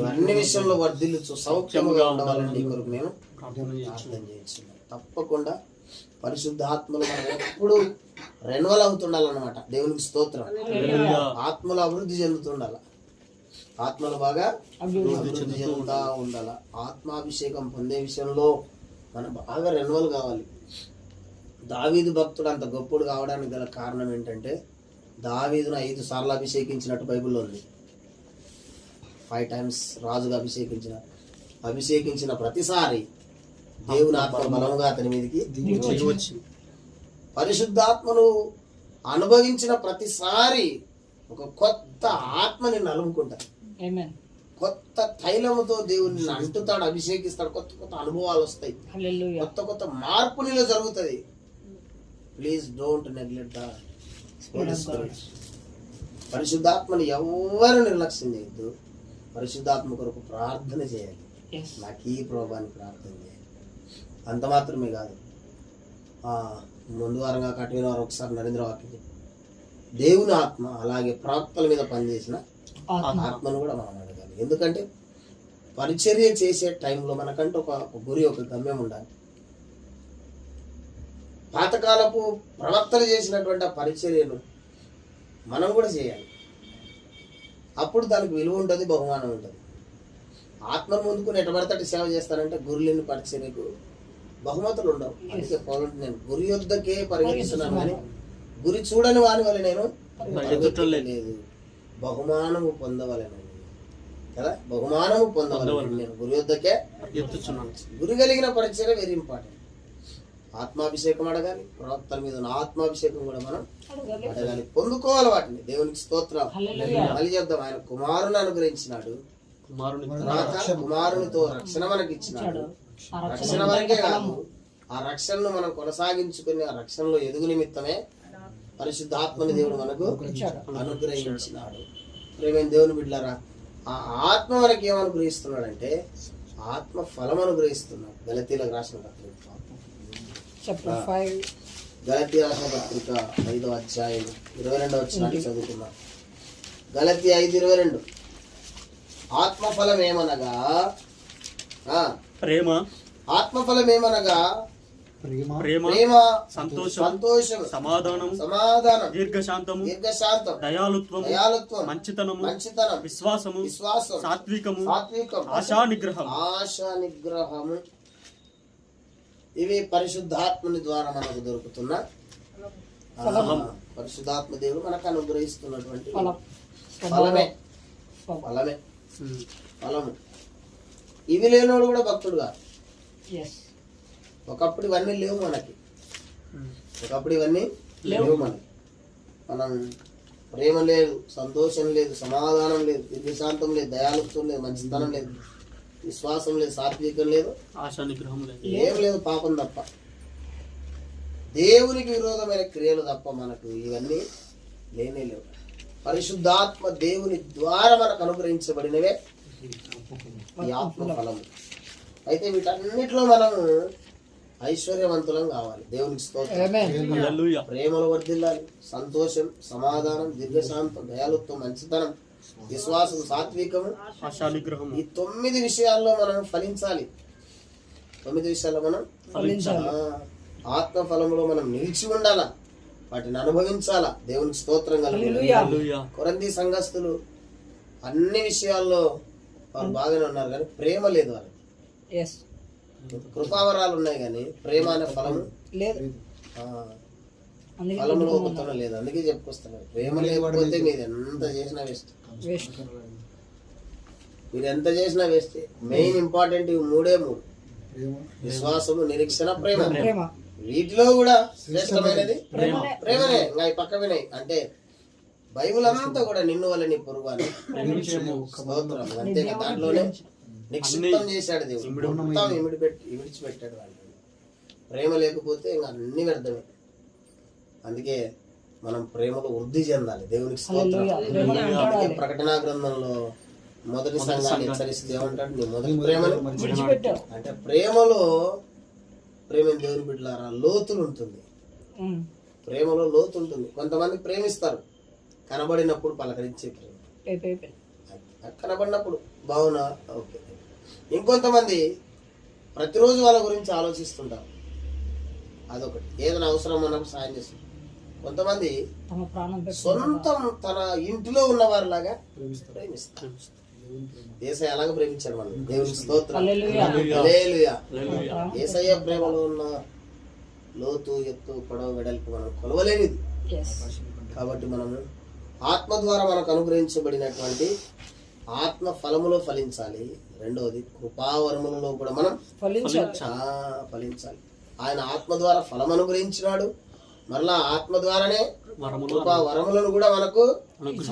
అన్ని విషయంలో వర్ధిల్లుచు సౌఖ్యముగా ఉండవాలని నీ కొరకు నేను ప్రార్థన చేయించున్నాను. తప్పకుండా పరిశుద్ధాత్మలు మనం ఎప్పుడు రెన్యువల్ అవుతుండాలన్నమాట. దేవునికి స్తోత్రం. ఆత్మలు అభివృద్ధి చెందుతుండాల. ఆత్మలు బాగా అభివృద్ధి చెందుతా ఉండాల. ఆత్మాభిషేకం పొందే విషయంలో మనం బాగా రెన్యువల్ కావాలి. దావీదు భక్తుడు అంత గొప్పడు కావడానికి గల కారణం ఏంటంటే, దావీదును 5 సార్లు అభిషేకించినట్టు బైబిల్లో ఉంది. 5 times రాజుగా అభిషేకించిన ప్రతిసారి దేవుని ఆత్మ బలముగా అతని మీదకి దిగివచ్చింది. పరిశుద్ధాత్మను అనుభవించిన ప్రతిసారి ఒక కొత్త ఆత్మని నలుముకుంటారు. కొత్త తైలముతో దేవుని అంటుతాడు, అభిషేకిస్తాడు. కొత్త కొత్త అనుభవాలు వస్తాయి, కొత్త కొత్త మార్పు నీలో జరుగుతుంది. Please don't neglect the spirit. పరిశుద్ధాత్మని ఎవరు నిర్లక్ష్యం చేయొద్దు. పరిశుద్ధాత్మ కొరకు ప్రార్థన చేయాలి. నాకు ఈ ప్రభావాన్ని ప్రార్థన చేయాలి. అంత మాత్రమే కాదు, ముందు వారంగా కట్టిన వారు ఒకసారి నరేంద్ర వాక్యం దేవుని ఆత్మ అలాగే ప్రవక్తల మీద పనిచేసిన ఆత్మను కూడా మనం అడగాలి. ఎందుకంటే పరిచర్య చేసే టైంలో మనకంటూ ఒక గురి, ఒక గమ్యం ఉండాలి. పాతకాలపు ప్రవక్తలు చేసినటువంటి ఆ పరిచర్యను మనం కూడా చేయాలి. అప్పుడు దానికి విలువ ఉంటుంది, బహుమానం ఉంటుంది. ఆత్మను ముందుకుని ఎటబడతటి సేవ చేస్తానంటే గురులేని పరిచర్యకు బహుమతులు ఉండవు. అందుకే పౌరుడు నేను గురి యొద్దకే పరిగెత్తుతున్నాను కానీ గురి చూడని వాని వల్ల నేను పరిగెత్తలేదు. బహుమానము పొందవలను కదా, బహుమానము పొందవలను. నేను గురి యొద్దకే పరిగెత్తుచున్నాను. గురి కలిగిన పరిచర్య వెరీ ఇంపార్టెంట్. ఆత్మాభిషేకం అడగాలి. ప్రవక్తల మీద ఉన్న ఆత్మాభిషేకం కూడా మనం అడగాలి, పొందుకోవాలి వాటిని. దేవునికి స్తోత్రం. మళ్ళీ చెప్దాం, ఆయన కుమారుని అనుగ్రహించినాడు, కుమారునితో రక్షణ మనకి ఇచ్చినాడు. రక్షణ వరకే కాదు, ఆ రక్షణను మనం కొనసాగించుకుని ఆ రక్షణలో ఎదుగు నిమిత్తమే పరిశుద్ధాత్మని దేవుడు మనకు అనుగ్రహించినాడు. ప్రేమైన దేవుని బిడ్డలారా, ఆ ఆత్మ మనకి ఏమనుగ్రహిస్తున్నాడంటే ఆత్మ ఫలం అనుగ్రహిస్తున్నాడు. గలతీలకు రాసిన పత్రిక, గలతీ రాసిన పత్రిక 5వ అధ్యాయం 22వ వచనాన్ని చదువుతున్నాం. గలతీ 5:22. ఆత్మఫలం ఏమనగా ప్రేమ, ఆత్మఫలం ఏమనగా ప్రేమ ప్రేమ, సంతోషం, సంతోషం, సమాధానం, సమాధానం, దీర్ఘశాంతము, దీర్ఘశాంతం, దయాళుత్వం, దయాళుత్వం, మంచితనము, మంచితనం, విశ్వాసము, విశ్వాసం, సాత్వికము, సాత్వికం, ఆశా నిగ్రహం. ఆశా నిగ్రహము. ఇవి పరిశుద్ధాత్మని ద్వారా మనకు దొరుకుతున్న పరిశుద్ధాత్మ దేవుడు మనకు అనుగ్రహిస్తున్నటువంటి ఫలమే. ఫలమే ఫలము. ఇవి లేనోడు కూడా భక్తుడు కాదు. ఒకప్పుడు ఇవన్నీ లేవు మనకి. ఒకప్పుడు ఇవన్నీ లేవు మనకి. మనం ప్రేమ లేదు, సంతోషం లేదు, సమాధానం లేదు, దీర్ఘశాంతం లేదు, దయాళుత్వం లేదు, మంచితనం లేదు, విశ్వాసం లేదు, సాత్వికం లేదు, ఆశా నిగ్రహం లేదు. ఏం లేదు, పాపం తప్ప, దేవునికి విరోధమైన క్రియలు తప్ప మనకు ఇవన్నీ లేనే లేవు. పరిశుద్ధాత్మ దేవుని ద్వారా మనకు అనుగ్రహించబడినవే ఈ ఆత్మ ఫలము. అయితే వీటన్నిటిలో మనము ఐశ్వర్యవంతులం కావాలి. దేవునికి స్తోత్రం. హల్లెలూయా. ప్రేమలో వర్ధిల్లాలి, సంతోషం, సమాధానం, దీర్ఘశాంతం, దయాళుత్వం, మంచితనం, విశ్వాసం, సాత్వికము, ఆశా నిగ్రహం. ఈ 9 విషయాల్లో మనం ఫలించాలి. 9 విషయాల్లో మనం ఫలించాలి. ఆత్మ ఫలములో మనం నిలిచి ఉండాలా, వాటిని అనుభవించాలా. దేవునికి స్తోత్రం కలుగును. హల్లెలూయా. కొరింథీ సంఘస్థులు అన్ని విషయాల్లో వారు బాగానే ఉన్నారు, కానీ ప్రేమ లేదు వాళ్ళకి. కృపావరాలు ఉన్నాయి కానీ ప్రేమ అనే ఫలము ఫలంలో ఒకతనం లేదు. అందుకే చెప్పుకొస్తున్నారు, ప్రేమ లేకపోతే మీరు ఎంత చేసినా వేస్ట్. మీరు ఎంత చేసినా వేస్ట్. మెయిన్ ఇంపార్టెంట్ ఇవి 3 విశ్వాసము, నిరీక్షణ, ప్రేమ. వీటిలో కూడా శ్రేష్టమైనది ప్రేమనే. ఇంకా ఈ పక్క వినయ్ అంటే బైబుల్ అంతా కూడా నిన్ను వల్ల నీ పొరుగు అని స్తోత్రం. అంతే, దాంట్లోనే నిక్షిప్తం చేశాడు దేవుడు. మొత్తం విడిచిపెట్టాడు వాళ్ళు. ప్రేమ లేకపోతే ఇంకా అన్ని వ్యర్థమే. అందుకే మనం ప్రేమలో వృద్ధి చెందాలి. దేవునికి స్తోత్రం. అందుకే ప్రకటనా గ్రంథంలో మొదటి సంఘాన్ని హెచ్చరిస్తే ఏమంటాడు, నీ మొదటి ప్రేమను అంటే ప్రేమలో దేవుని బిడ్డలారా లోతులు ఉంటుంది. ప్రేమలో లోతు ఉంటుంది. కొంతమంది ప్రేమిస్తారు కనబడినప్పుడు పలకరించే ప్రేమ, కనబడినప్పుడు బాగున్నా ఓకే. ఇంకొంతమంది ప్రతిరోజు వాళ్ళ గురించి ఆలోచిస్తుంటారు, అదొకటి. ఏదైనా అవసరం ఉన్నప్పుడు సాయం చేస్తారు. కొంతమంది సొంతం తన ఇంటిలో ఉన్న వారిలాగా ప్రేమిస్తారు. యేసయ్య అలాగే ప్రేమించాడు మనం. దేవునికి స్తోత్రం. హల్లెలూయా. యేసయ్య ప్రేమలో ఉన్న లోతు, ఎత్తు, పొడవు, వెడల్పు మనం కొలవలేనిది. కాబట్టి మనము ఆత్మ ద్వారా మనకు అనుగ్రహించబడినటువంటి ఆత్మ ఫలములో ఫలించాలి. రెండవది కృపావరములలో కూడా మనం ఫలించాలి. ఆయన ఆత్మ ద్వారా ఫలం అనుగ్రహించినాడు. మరలా ఆత్మ ద్వారానే కృపా వరములను కూడా మనకు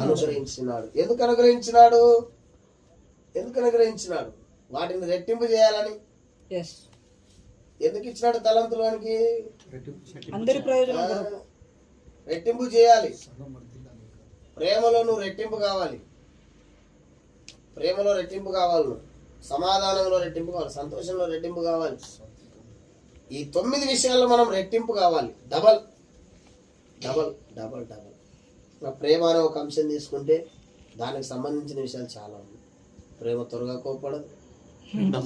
అనుగ్రహించినాడు. ఎందుకు అనుగ్రహించినాడు? వాటిని రెట్టింపు చేయాలని. ఎందుకు ఇచ్చినాడు తలంతులోనికి? రెట్టింపు చేయాలి. ప్రేమలో నువ్వు రెట్టింపు కావాలి. ప్రేమలో రెట్టింపు కావాలి, నువ్వు సమాధానంలో రెట్టింపు కావాలి, సంతోషంలో రెట్టింపు కావాలి. ఈ 9 విషయాల్లో మనం రెట్టింపు కావాలి. Double double double double. ప్రేమ అనే ఒక అంశం తీసుకుంటే దానికి సంబంధించిన విషయాలు చాలా ఉన్నాయి. ప్రేమ త్వరగా కోపడదు,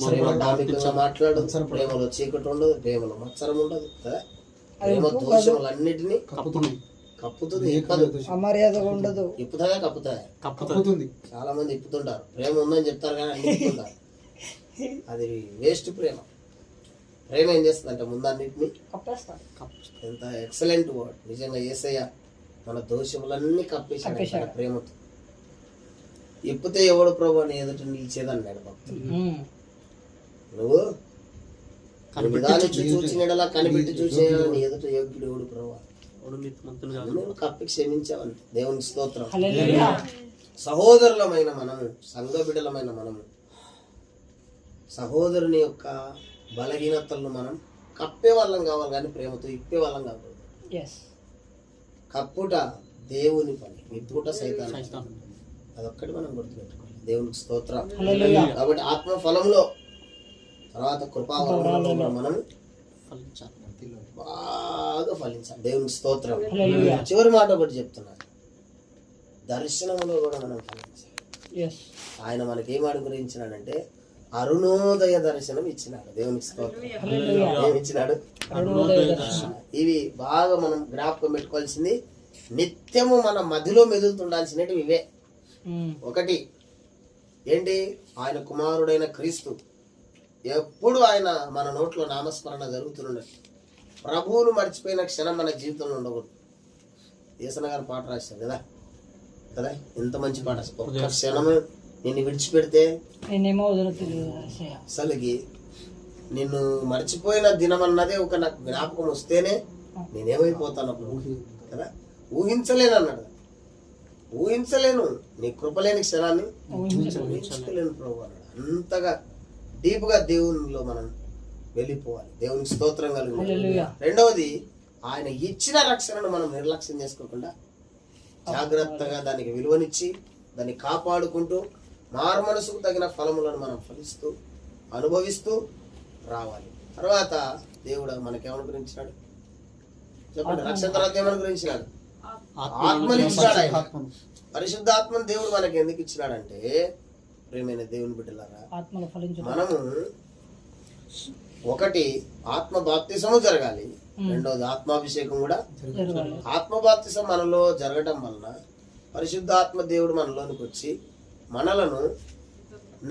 ప్రేమ డాంబికంగా మాట్లాడదు, ప్రేమలో చీకటి ఉండదు, ప్రేమలో మత్సరం ఉండదు కదా. ప్రేమ దోషములన్నిటినీ కప్పుతుంది, కప్పుతుంది. చాలా మంది ఇప్పుతుంటారు, ప్రేమ ఉందని చెప్తారు కానీ అన్ని ఇప్పుతుంటారు. అది వేస్ట్ ప్రేమ. ప్రేమ ఏం చేస్తుంది అంటే ముందన్నిటిని ఎంత ఎక్సలెంట్ వర్డ్. నిజంగా యేసయ్య మన దోషములన్నీ కప్పేసాడు ప్రేమతో. ఇప్పితే ఎవడు ప్రభు నీ ఎదుట నిలిచేదన్నాడు భక్తుడు. నువ్వు చూచినలా కనిపెట్టి చూసే నీ ఎదుట యోగ్యుడు ఎవడు ప్రభు, కప్పి క్షమించావని. దేవుని స్తోత్రం. సహోదరులమైన మనము, సంఘ బిడ్డలమైన మనము, సహోదరుని యొక్క బలహీనతలను మనం కప్పే వాళ్ళం కావాలి కానీ ప్రేమతో ఇప్పే వాళ్ళం కాకూడదు. కప్పుట దేవుని పని, విప్పుట సైతాను. అదొక్కటి మనం గుర్తుపెట్టుకోవాలి. దేవునికి స్తోత్రం. కాబట్టి ఆత్మ ఫలంలో తర్వాత కృపావరంలో మనం బాగా ఫలించాలి. దేవునికి స్తోత్రం. చివరి మాట ఒకటి చెప్తున్నాను, దర్శనంలో కూడా మనం ఫలించాలి. ఆయన మనకేం అనుగ్రహించినాడంటే అరుణోదయ దర్శనం ఇచ్చినాడు. దేవునికి స్తోత్రం. ఏమి ఇచ్చినాడు? ఇవి బాగా మనం జ్ఞాపకం పెట్టుకోవాల్సింది. నిత్యము మన మదిలో మెదులుతుండాల్సినవి ఇవే. ఒకటి ఏంటి? ఆయన కుమారుడైన క్రీస్తు. ఎప్పుడు ఆయన మన నోట్లో నామస్మరణ జరుగుతున్నది. ప్రభువును మర్చిపోయిన క్షణం మన జీవితంలో ఉండకూడదు. యేసన్న గారు పాట రాశారు కదా కదా, ఎంత మంచి పాట. ఒక్క క్షణము నిన్ను విడిచిపెడితే అసలుకి నిన్ను మర్చిపోయిన దినం అన్నదే ఒక నాకు జ్ఞాపకం వస్తేనే నేనేమైపోతాను కదా. ఊహించలేను అన్నాడు. ఊహించలేను నీ కృపలేని క్షణాన్ని ఊహించలేను ప్రభు అన్నాడు. అంతగా డీప్గా దేవునిలో మనం వెళ్ళిపోవాలి. దేవునికి స్తోత్రం కలుగుతుంది. రెండవది, ఆయన ఇచ్చిన రక్షణను మనం నిర్లక్ష్యం చేసుకోకుండా జాగ్రత్తగా దానికి విలువనిచ్చి దాన్ని కాపాడుకుంటూ మారు మనసుకు తగిన ఫలములను మనం ఫలిస్తూ అనుభవిస్తూ రావాలి. తర్వాత దేవుడు మనకేమనుగ్రహించినాడు చెప్పండి? రక్షణ తర్వాత ఏమనుగ్రహించినాడు? ఆత్మని ఇచ్చినాడు. ఆయన పరిశుద్ధాత్మను దేవుడు మనకి ఎందుకు ఇచ్చినాడంటే, ప్రియమైన దేవుని బిడ్డలారా, మనము ఒకటి ఆత్మ బాప్తిసము జరగాలి, రెండోది ఆత్మాభిషేకం కూడా. ఆత్మ బాప్తిసం మనలో జరగడం వలన పరిశుద్ధాత్మ దేవుడు మనలోనికి వచ్చి మనలను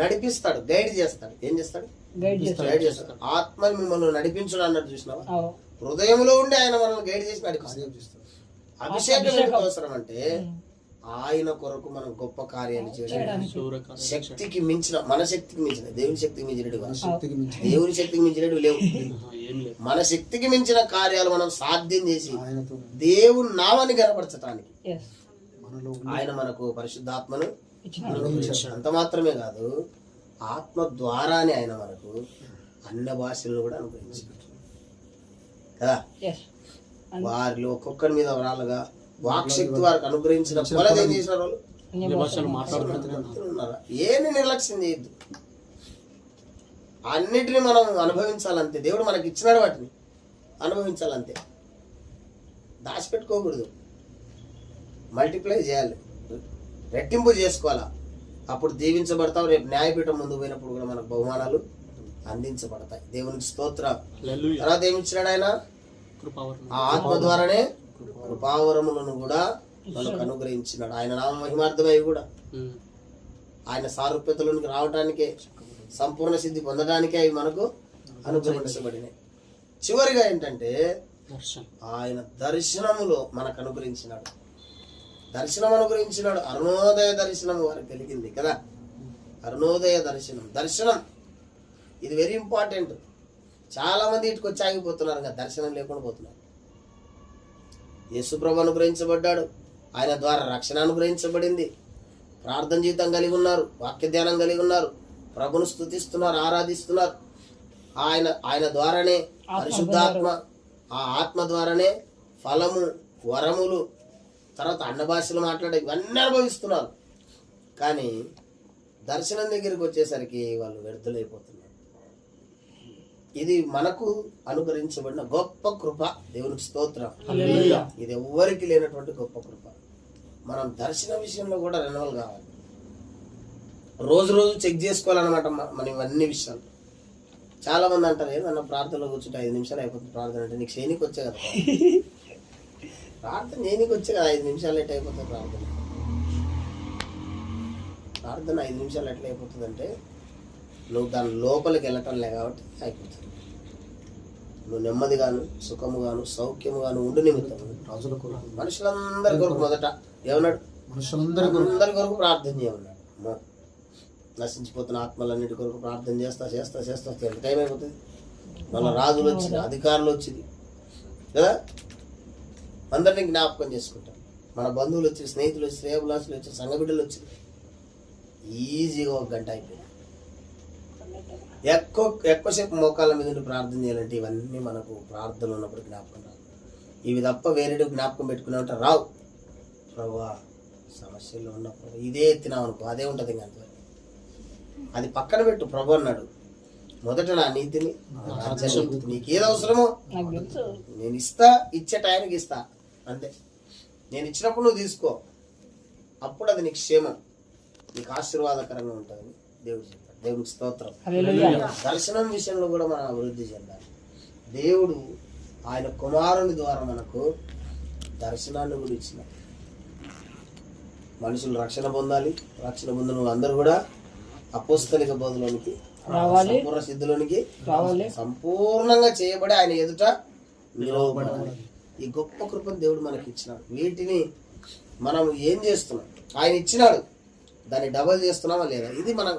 నడిపిస్తాడు, గైడ్ చేస్తాడు. ఏం చేస్తాడు? గైడ్ చేస్తాడు. ఆత్మని మిమ్మల్ని నడిపించడం అన్నట్టు చూసినావా? హృదయంలో ఉండి ఆయన మనల్ని గైడ్ చేసి నడిపిస్తాడు. అభిషేకం ఎందుకు అవసరం అంటే, ఆయన కొరకు మనం గొప్ప కార్యాలు చేయడానికి, శక్తికి మించిన, మన శక్తికి మించిన, దేవుని శక్తికి మించినట్టు, దేవుని శక్తికి మించినట్టు లేవు. మన శక్తికి మించిన కార్యాలు మనం సాధ్యం చేసి దేవుని నామాన్ని కనపరచటానికి ఆయన మనకు పరిశుద్ధాత్మను అంత మాత్రమే కాదు, ఆత్మ ద్వారానే ఆయన మనకు అన్ని భాషలను కూడా అనుగ్రహించాడు కదా. వారిలో ఒక్కొక్కరి మీద వరాలుగా వాక్శక్తి వారికి అనుగ్రహించిన కొలది ఏం చేసిన వాళ్ళు ఏమి నిర్లక్ష్యం చేయొద్దు. అన్నిటిని మనం అనుభవించాలంతే. దేవుడు మనకి ఇచ్చినాడు, వాటిని అనుభవించాలంతే. దాచిపెట్టుకోకూడదు, మల్టిప్లై చేయాలి, రెట్టింపు చేసుకోవాలా. అప్పుడు దీవించబడతావు. రేపు న్యాయపీఠం ముందు పోయినప్పుడు కూడా మనకు బహుమానాలు అందించబడతాయి. దేవునికి స్తోత్రం. తర్వాత ఏమి ఇచ్చినాడు ఆయన? ఆ ఆత్మ ద్వారానే కృపావరములను కూడా మనకు అనుగ్రహించినాడు. ఆయన నామ మహిమార్థమై కూడా ఆయన సారూప్యతలోనికి రావటానికే, సంపూర్ణ సిద్ధి పొందడానికే అవి మనకు అనుగ్రహించబడినాయి. చివరిగా ఏంటంటే, ఆయన దర్శనములో మనకు అనుగ్రహించినాడు. దర్శనం అనుగ్రహించినాడు. అరుణోదయ దర్శనం వారికి కలిగింది కదా. అరుణోదయ దర్శనం. దర్శనం ఇది వెరీ ఇంపార్టెంట్. చాలా మంది ఇటుకు వచ్చి ఆగిపోతున్నారు కదా, దర్శనం లేకుండా పోతున్నారు. యేసుప్రభు అనుగ్రహించబడ్డాడు, ఆయన ద్వారా రక్షణ అనుగ్రహించబడింది, ప్రార్థన జీవితం కలిగి ఉన్నారు, వాక్య ధ్యానం కలిగి ఉన్నారు, ప్రభును స్తుతిస్తున్నారు, ఆరాధిస్తున్నారు. ఆయన ద్వారానే పరిశుద్ధాత్మ, ఆ ఆత్మ ద్వారానే ఫలము, వరములు, తర్వాత అన్న భాషలు మాట్లాడే ఇవన్నీ అనుభవిస్తున్నారు. కానీ దర్శనం దగ్గరికి వచ్చేసరికి వాళ్ళు వ్యర్థులైపోతున్నారు. ఇది మనకు అనుగ్రహించబడిన గొప్ప కృప. దేవునికి స్తోత్రం. ఇది ఎవ్వరికి లేనటువంటి గొప్ప కృప. మనం దర్శన విషయంలో కూడా రెన్యువల్ కావాలి. రోజు రోజు చెక్ చేసుకోవాలన్నమాట మనం ఇవన్నీ విషయాలు. చాలా మంది అంటారు, ఏదన్నా ప్రార్థనలో కూర్చుంటే 5 నిమిషాలు అయిపోతుంది ప్రార్థన అంటే. నీకు చేయనీకి వచ్చే కదా ప్రార్థన, చేయనీకి వచ్చే కదా 5 నిమిషాలు ఎట్లా అయిపోతుంది ప్రార్థన? 5 నిమిషాలు ఎట్లా అయిపోతుంది అంటే, నువ్వు దాని లోపలికి వెళ్ళటంలే కాబట్టి అయిపోతుంది. నువ్వు నెమ్మదిగాను, సుఖముగాను, సౌఖ్యముగాను ఉండు నిమిత్తం మనుషులందరి కొరకు మొదట ఏమన్నాడు? మనుషులందరి కొరకు ప్రార్థన చేయమన్నాడు. నశించిపోతున్న ఆత్మలన్నిటి కొరకు ప్రార్థన చేస్తా చేస్తా చేస్తా ఎంత టైం అయిపోతుంది. మళ్ళీ రాజులు వచ్చింది, అధికారులు వచ్చింది కదా, అందరినీ జ్ఞాపకం చేసుకుంటాం. మన బంధువులు వచ్చి, స్నేహితులు వచ్చి, శ్రేయభిలాసులు వచ్చి, సంఘబిడ్డలు వచ్చింది. ఈజీగా 1 గంట అయిపోయింది. ఎక్కువసేపు మోకాళ్ళ మీద ప్రార్థన చేయాలంటే ఇవన్నీ మనకు ప్రార్థన ఉన్నప్పుడు జ్ఞాపకం రావు. ఇవి తప్ప వేరే జ్ఞాపకం పెట్టుకునే ఉంటారు రావు. ప్రభువా సమస్యల్లో ఉన్నప్పుడు ఇదే ఎత్తినాం అనుకో, అదే ఉంటుంది. ఇంకా అంతే, అది పక్కన పెట్టు. ప్రభు అన్నాడు, మొదట నా నీతిని, నీకేది అవసరమో నేను ఇస్తా, ఇచ్చే టైంకి ఇస్తా, అంతే. నేను ఇచ్చినప్పుడు నువ్వు తీసుకో, అప్పుడు అది నీకు క్షేమం, నీకు ఆశీర్వాదకరంగా ఉంటుందని దేవుడు చెప్పాడు. దేవునికి స్తోత్రం. హల్లెలూయా. దర్శనం విషయంలో కూడా మనం అభివృద్ధి చెందాలి. దేవుడు ఆయన కుమారుని ద్వారా మనకు దర్శనాన్ని కూడా ఇచ్చినాడు. మనుషులు రక్షణ పొందాలి. రక్షణ పొందిన అందరూ కూడా అపోస్తలిక బోధలోనికి రావాలి. సంపూర్ణ సిద్ధిలోనికి రావాలి. సంపూర్ణంగా చేయబడి ఆయన ఎదుట నిలవబడాలి. ఈ గొప్ప కృపను దేవుడు మనకి ఇచ్చినాడు. వీటిని మనం ఏం చేస్తున్నాం? ఆయన ఇచ్చినాడు, దాన్ని డబల్ చేస్తున్నామా లేదా? ఇది మనం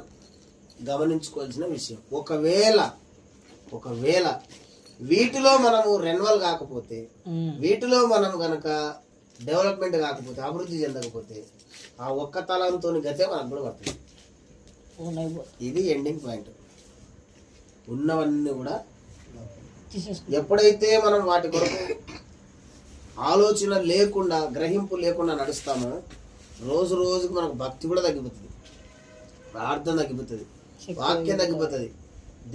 గమనించుకోవాల్సిన విషయం. ఒకవేళ వీటిలో మనము రెన్యువల్ కాకపోతే, వీటిలో మనం గనక డెవలప్మెంట్ కాకపోతే, అభివృద్ధి చెందకపోతే, ఆ ఒక్క తలంతో గతే మనకు కూడా పడుతుంది. ఇది ఎండింగ్ పాయింట్. ఉన్నవన్నీ కూడా ఎప్పుడైతే మనం వాటి కొరకు ఆలోచన లేకుండా, గ్రహింపు లేకుండా నడుస్తామో, రోజు రోజుకు మనకు భక్తి కూడా తగ్గిపోతుంది, ప్రార్థన తగ్గిపోతుంది, వాక్యం తగ్గిపోతుంది,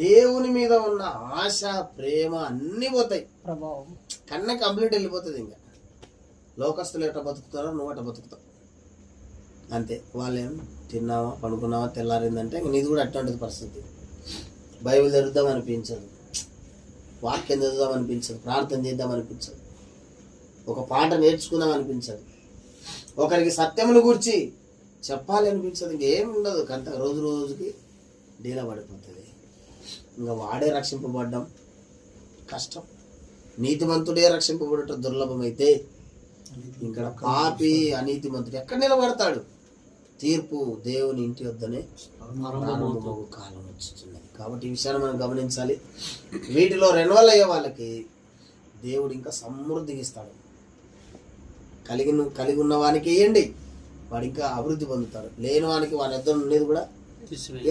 దేవుని మీద ఉన్న ఆశ, ప్రేమ అన్నీ పోతాయి. కన్నా కంప్లీట్ వెళ్ళిపోతుంది. ఇంకా లోకస్తులు ఎట్లా బతుకుతారో నువ్వు అట్లా బతుకుతావు అంతే. వాళ్ళేం తిన్నావా, పడుకున్నావా, తెల్లారిందంటే ఇంక నీది కూడా అట్లాంటిది పరిస్థితి. బైబిల్ చదువుదాం అనిపించదు, వాక్యం చదువుదాం అనిపించదు, ప్రార్థన చేద్దాం అనిపించదు, ఒక పాట నేర్చుకుందాం అనిపించదు, ఒకరికి సత్యమును గురించి చెప్పాలి అనిపించదు. ఇంకేం ఉండదు. కంట రోజు రోజుకి డీలా పడిపోతుంది. ఇంకా వాడే రక్షింపబడ్డం కష్టం. నీతిమంతుడే రక్షింపబడటం దుర్లభమైతే ఇక్కడ పాపి, అనీతిమంతుడు ఎక్కడ నిలబడతాడు? తీర్పు దేవుని ఇంటి వద్దనే ప్రారంభమగు కాలం వచ్చుతున్నది. కాబట్టి ఈ విషయాన్ని మనం గమనించాలి. వీటిలో రెన్యువల్ అయ్యే వాళ్ళకి దేవుడు ఇంకా సమృద్ధిగా ఇస్తాడు. కలిగి ఉన్న వానికి ఇవ్వండి, వాడు ఇంకా అభివృద్ధి పొందుతాడు. లేని వానికి వాని వద్ద ఉండేది కూడా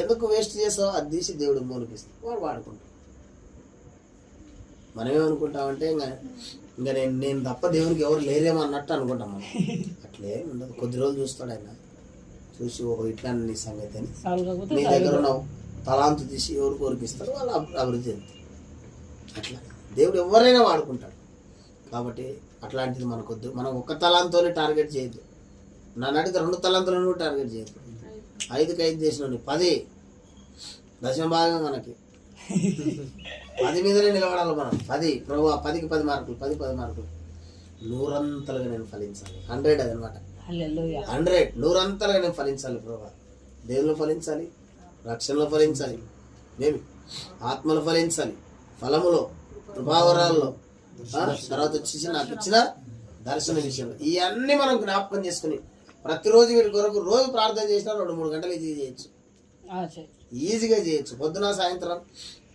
ఎందుకు వేస్ట్ చేసావు, అది తీసి దేవుడు మూలకి ఇస్తాడు, వాడు వాడుకుంటాడు. మనమేమనుకుంటామంటే ఇంకా నేను తప్ప దేవునికి ఎవరు లేరేమో అన్నట్టు అనుకుంటాం మనం. అట్లే ఉండదు. కొద్ది రోజులు చూస్తాడు ఆయన, చూసి ఒక ఇట్లా నీ సంగతి అని నీ దగ్గర ఉన్న తలాంతు తీసి ఎవరు కోరికిస్తాడు, వాళ్ళు అభివృద్ధి చెందుతారు. అట్లా దేవుడు ఎవరైనా వాడుకుంటాడు. కాబట్టి అట్లాంటిది మనకొద్దు. మనం ఒక్క తలాంతోనే టార్గెట్ చేయొద్దు. నన్ను అడిగితే 2 తలాంతులను టార్గెట్ చేయొద్దు. 5కి 5 చేసిన 10 దశమ భాగం మనకి 10 మీదనే నిలబడాలి మనం. 10 ప్రభు 10కి 10 మార్కులు, 10 మార్కులు, 100 నేను ఫలించాలి. 100 అదనమాట. 100 100 నేను ఫలించాలి ప్రభు. దేవుళ్ళు ఫలించాలి, రక్షణలో ఫలించాలి, మేము ఆత్మలో ఫలించాలి, ఫలములో, ప్రభావరాల్లో, తర్వాత వచ్చేసి నాకు ఇచ్చిన దర్శన విషయంలో. ఇవన్నీ మనం జ్ఞాపకం చేసుకుని ప్రతిరోజు వీటి కొరకు రోజు ప్రార్థన చేసినా 2-3 గంటలు ఈజీ చేయొచ్చు, ఈజీగా చేయొచ్చు. పొద్దున సాయంత్రం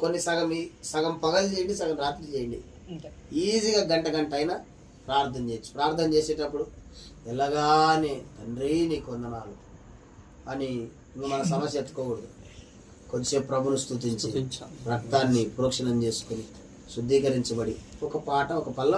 కొన్ని సగం పగలు చేయండి, సగం రాత్రి చేయండి. ఈజీగా గంట అయినా ప్రార్థన చేయొచ్చు. ప్రార్థన చేసేటప్పుడు ఎలాగానే తండ్రి నీకు వందనాలు అని ఇంకా మన సమస్య ఎత్తుకోకూడదు. కొద్దిసేపు ప్రభుని స్తుతించి రక్తాన్ని ప్రోక్షణం చేసుకుని శుద్ధీకరించబడి ఒక పాట, ఒక పల్ల